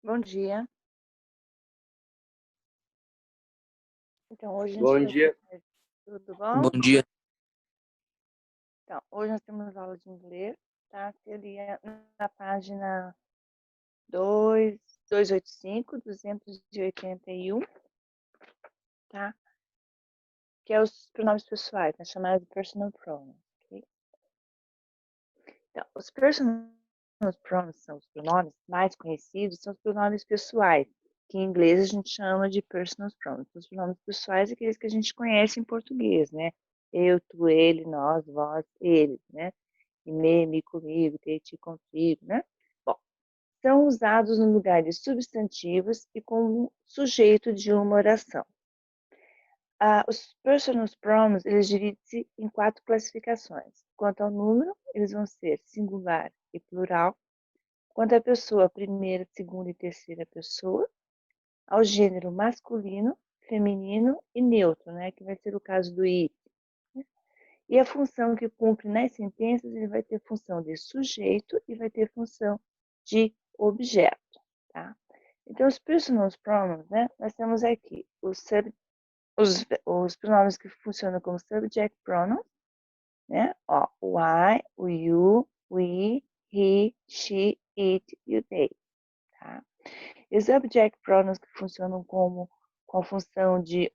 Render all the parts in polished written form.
Bom dia. Então, hoje a gente Bom vai dia. ter... Tudo bom? Bom dia. Então, hoje nós temos aula de inglês, tá? Seria na página 285, 281, tá? Que é os pronomes pessoais, né? Chamados de personal pronouns, ok? Então, os personal pronouns são os pronomes mais conhecidos, são os pronomes pessoais, que em inglês a gente chama de personal pronouns. Os pronomes pessoais são aqueles que a gente conhece em português, né? Eu, tu, ele, nós, vós, eles, né? E me, comigo, te, ti, contigo, né? Bom, são usados no lugar de substantivos e como sujeito de uma oração. Os personal pronouns, eles dividem-se em 4 classificações. Quanto ao número, eles vão ser singular e plural. Quanto à pessoa, primeira, segunda e terceira pessoa. Ao gênero masculino, feminino e neutro, né? Que vai ser o caso do it. E a função que cumpre nas sentenças, ele vai ter função de sujeito e vai ter função de objeto, tá? Então, os personal pronouns, né? Nós temos aqui os pronomes que funcionam como subject pronouns, né? Ó, o I, o you, we, he, she, it e o they, tá? E os object pronouns que funcionam com a função de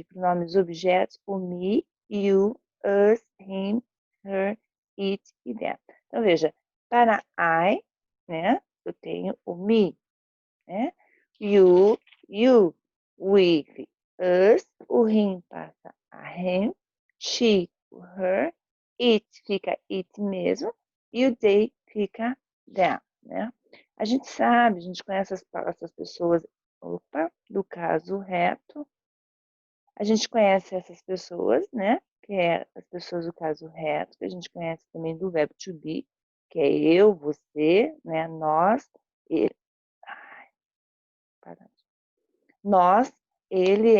pronomes objetos, o me, you, us, him, her, it e them. Então, veja, para I, né, eu tenho o me, né? You, we, us, o him passa a him, she, o her, it fica it mesmo, e o they fica them, né? A gente sabe, a gente conhece essas pessoas, do caso reto. A gente conhece essas pessoas, né? Que é as pessoas do caso reto, que a gente conhece também do verbo to be, que é eu, você, né? Nós, ele. Ai, nós, ele,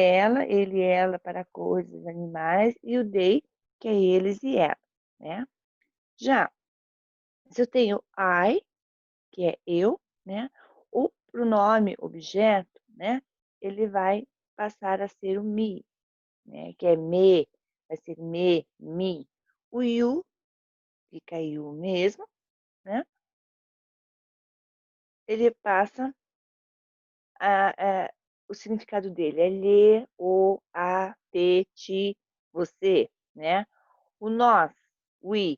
ela para coisas, animais, e o they, que é eles e ela, né? Já, se eu tenho I, que é eu, né? O pronome objeto, né? Ele vai passar a ser o me, né? Que é me, vai ser me. O you, fica you mesmo, né? Ele passa o significado dele é lhe, o, a, te, ti, você, né? O nós, we,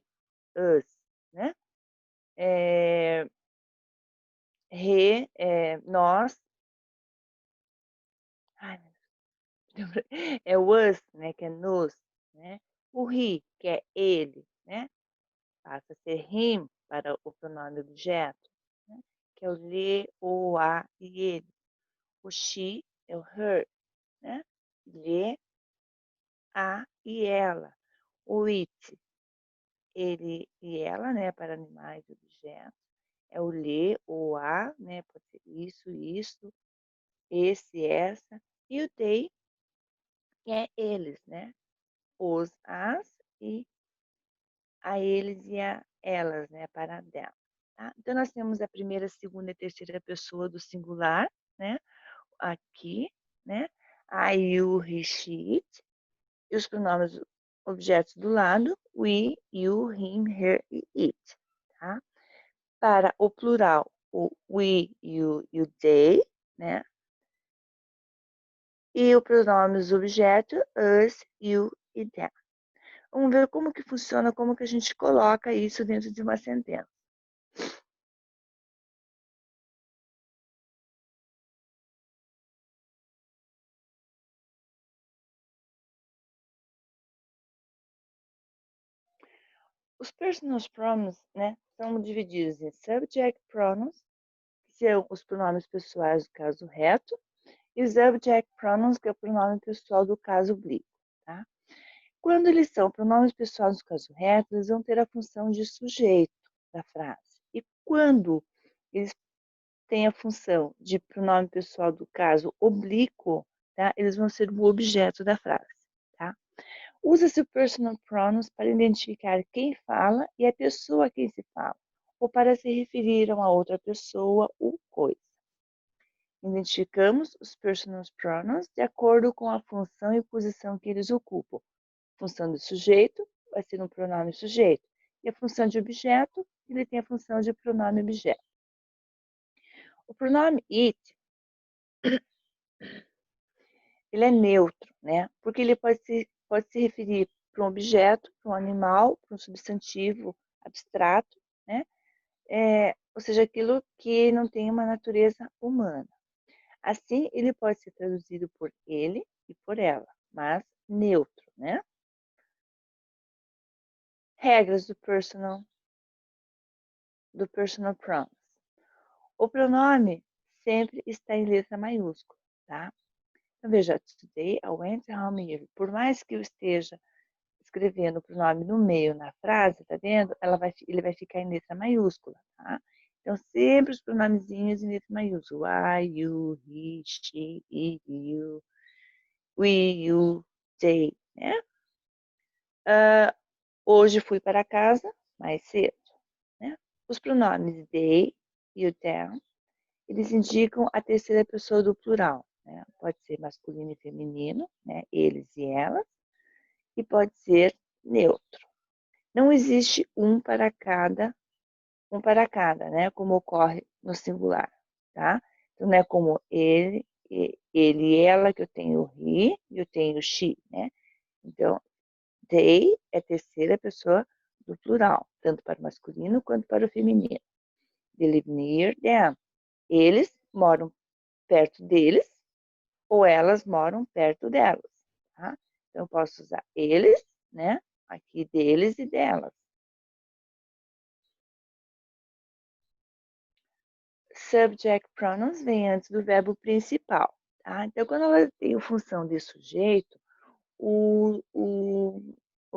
us, né? Nós, ai, é o us, né? Que é nos, né? O he, que é ele, né? Passa a ser him para o pronome objeto, né? Que é o lhe, o, a e ele. O she é o her, né? Lhe, a e ela. O it, ele e ela, né? Para animais e objetos. É o lhe, o a, né? Pode ser isso, esse, essa. E o they, que é eles, né? Os, as e a eles e a elas, né? Para dela. Tá? Então, nós temos a primeira, segunda e terceira pessoa do singular, né? Aqui, né? I, you, he, she, it. E os pronomes objetos do lado, we, you, him, her e it. Tá? Para o plural, o we, you e o they, né? E o pronomes objeto, us, you e them. Vamos ver como que funciona, como que a gente coloca isso dentro de uma sentença. Os personal pronouns, né, são divididos em subject pronouns, que são os pronomes pessoais do caso reto, e os object pronouns, que é o pronome pessoal do caso oblíquo, tá? Quando eles são pronomes pessoais do caso reto, eles vão ter a função de sujeito da frase. E quando eles têm a função de pronome pessoal do caso oblíquo, tá? Eles vão ser o objeto da frase, tá? Usa-se o personal pronouns para identificar quem fala e a pessoa a quem se fala, ou para se referir a uma outra pessoa ou coisa. Identificamos os personal pronouns de acordo com a função e posição que eles ocupam. A função do sujeito vai ser um pronome sujeito. E a função de objeto, ele tem a função de pronome objeto. O pronome it, ele é neutro, né? Porque ele pode se referir para um objeto, para um animal, para um substantivo abstrato, né? Ou seja, aquilo que não tem uma natureza humana. Assim, ele pode ser traduzido por ele e por ela, mas neutro, né? Regras do personal pronouns. O pronome sempre está em letra maiúscula, tá? Então, veja, today I went home early. Por mais que eu esteja escrevendo o pronome no meio na frase, tá vendo? Ele vai ficar em letra maiúscula, tá? Então, sempre os pronomezinhos em letra maiúscula. I, you, he, she, it, you, we, you, they, né? Hoje fui para casa mais cedo, né? Os pronomes they e o them, eles indicam a terceira pessoa do plural, né? Pode ser masculino e feminino, né? Eles e elas, e pode ser neutro. Não existe um para cada, né? Como ocorre no singular, tá? Então, não é como ele e ela, que eu tenho he e eu tenho she, né? Então, they é a terceira pessoa do plural, tanto para o masculino quanto para o feminino. They live near them. Eles moram perto deles ou elas moram perto delas, tá? Então, eu posso usar eles, né? Aqui deles e delas. Subject pronouns vem antes do verbo principal, tá? Então, quando ela tem função de sujeito, o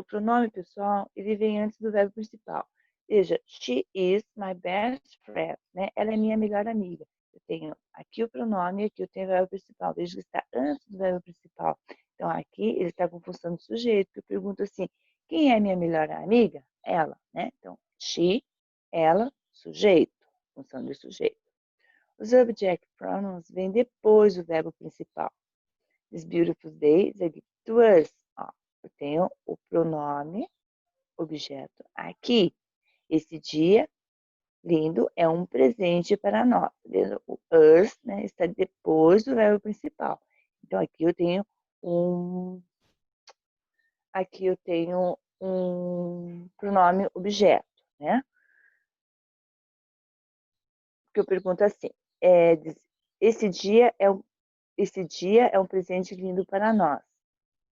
pronome pessoal, ele vem antes do verbo principal. Veja, she is my best friend, né? Ela é minha melhor amiga. Eu tenho aqui o pronome e aqui eu tenho o verbo principal. Veja que está antes do verbo principal. Então, aqui ele está com função de sujeito. Eu pergunto assim, quem é minha melhor amiga? Ela, né? Então, she, ela, sujeito, função de sujeito. Os object pronouns vêm depois do verbo principal. This beautiful day is a gift to us. Ó, eu tenho o pronome objeto aqui. Esse dia lindo é um presente para nós. O us, né, está depois do verbo principal. Então, aqui eu tenho um pronome objeto, né? Porque eu pergunto assim, esse dia é um presente lindo para nós.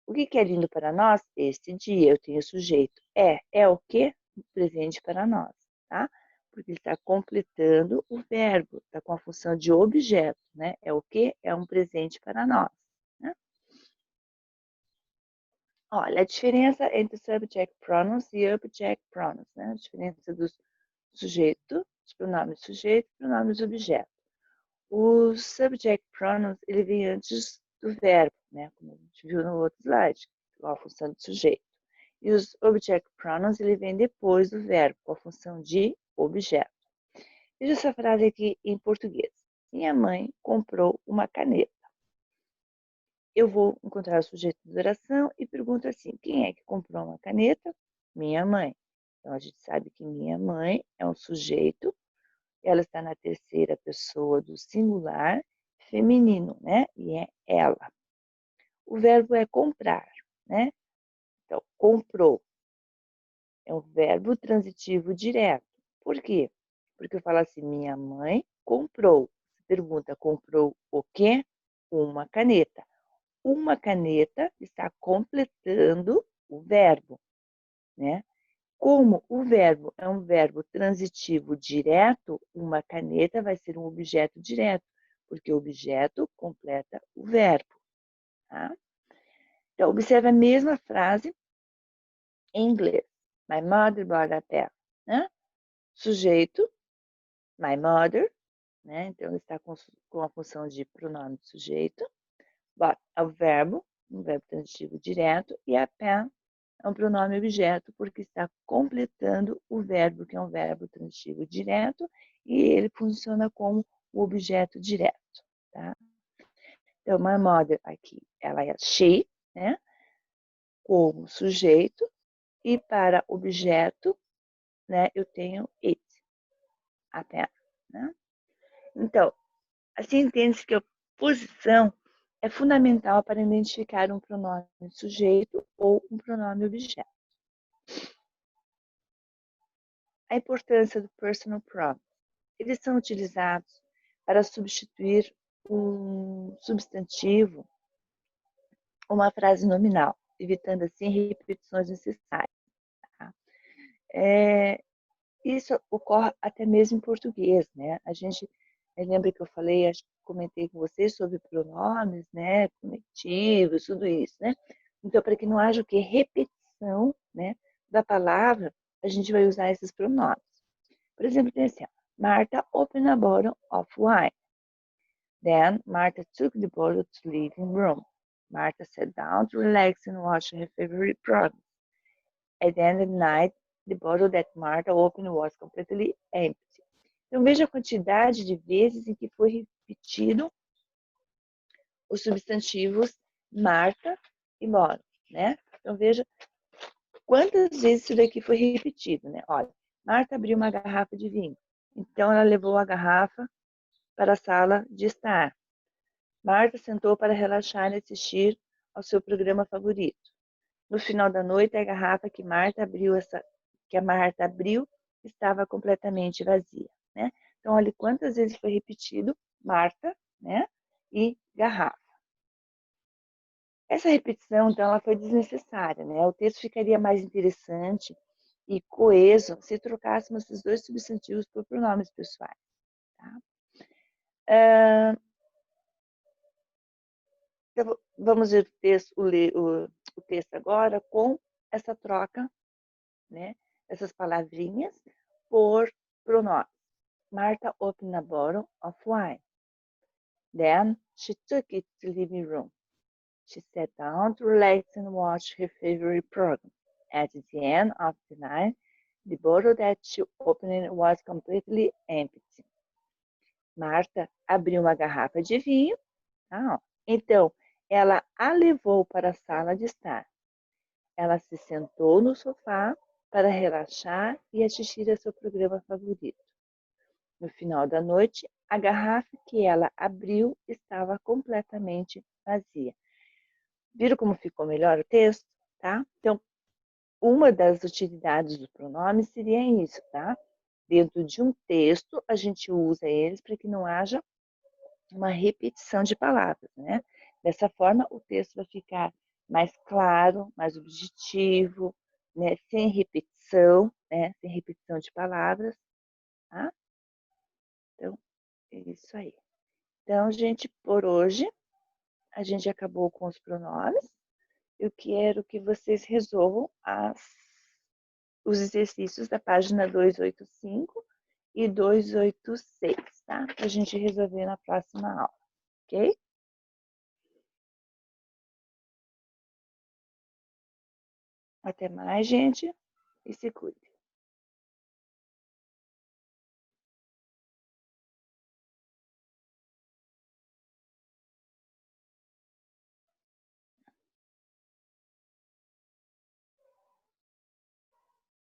O que é lindo para nós? Este dia, eu tenho sujeito. É o que? Presente para nós, tá? Porque ele está completando o verbo, está com a função de objeto, né? É o que? É um presente para nós, né? Olha, a diferença entre subject pronouns e object pronouns, né? A diferença dos sujeitos, dos pronomes sujeito e pronomes objeto. O subject pronouns, ele vem antes do verbo, né? Como a gente viu no outro slide, com a função de sujeito. E os object pronouns, ele vem depois do verbo, com a função de objeto. Veja essa frase aqui em português. Minha mãe comprou uma caneta. Eu vou encontrar o sujeito de oração e pergunto assim, quem é que comprou uma caneta? Minha mãe. Então, a gente sabe que minha mãe é um sujeito, ela está na terceira pessoa do singular feminino, né? E é ela. O verbo é comprar, né? Então, comprou. É um verbo transitivo direto. Por quê? Porque eu falo assim, minha mãe comprou. Você pergunta, comprou o quê? Uma caneta. Uma caneta está completando o verbo, né? Como o verbo é um verbo transitivo direto, uma caneta vai ser um objeto direto, porque o objeto completa o verbo, tá? Então, observe a mesma frase em inglês. My mother bought a pen, né? Sujeito, my mother, né? Então, ele está com a função de pronome de sujeito. But é o verbo, um verbo transitivo direto, e a pen é um pronome objeto, porque está completando o verbo, que é um verbo transitivo direto, e ele funciona como o objeto direto, tá? Então, my mother aqui, ela é she, né? Como sujeito, e para objeto, né, eu tenho it, a pen, né? Então, assim entende-se que a posição é fundamental para identificar um pronome sujeito ou um pronome objeto. A importância do personal pronoun. Eles são utilizados para substituir um substantivo ou uma frase nominal, evitando assim repetições necessárias. Tá? Isso ocorre até mesmo em português, né? A gente lembra que eu falei, acho que comentei com vocês sobre pronomes, né? Conectivos, tudo isso, né? Então, para que não haja o que repetição, né, da palavra, a gente vai usar esses pronomes. Por exemplo, tem assim, Martha opened a bottle of wine. Then Martha took the bottle to the living room. Martha sat down to relax and watch her favorite program. At the end of the night, the bottle that Martha opened was completely empty. Então, veja a quantidade de vezes em que foi repetido os substantivos Martha e bottle, né? Então, veja quantas vezes isso daqui foi repetido, né? Olha, Martha abriu uma garrafa de vinho. Então, ela levou a garrafa para a sala de estar. Martha sentou para relaxar e assistir ao seu programa favorito. No final da noite, a garrafa que a Marta abriu estava completamente vazia, né? Então, olha quantas vezes foi repetido Marta, né? E garrafa. Essa repetição, então, ela foi desnecessária, né? O texto ficaria mais interessante e coeso se trocássemos esses dois substantivos por pronomes pessoais, tá? Então, vamos ver o texto agora com essa troca, né? Essas palavrinhas por pronomes. Martha opened a bottle of wine. Then she took it to the living room. She sat down to relax and watch her favorite program. At the end of the night, the bottle that she opened was completely empty. Martha abriu uma garrafa de vinho. Então, ela a levou para a sala de estar. Ela se sentou no sofá para relaxar e assistir a seu programa favorito. No final da noite, a garrafa que ela abriu estava completamente vazia. Viram como ficou melhor o texto? Tá? Então, uma das utilidades do pronome seria isso, tá? Dentro de um texto, a gente usa eles para que não haja uma repetição de palavras, né? Dessa forma, o texto vai ficar mais claro, mais objetivo, né? Sem repetição, né? Sem repetição de palavras, tá? Então, é isso aí. Então, gente, por hoje, a gente acabou com os pronomes. Eu quero que vocês resolvam os exercícios da página 285 e 286, tá? Para a gente resolver na próxima aula, ok? Até mais, gente, e se cuide.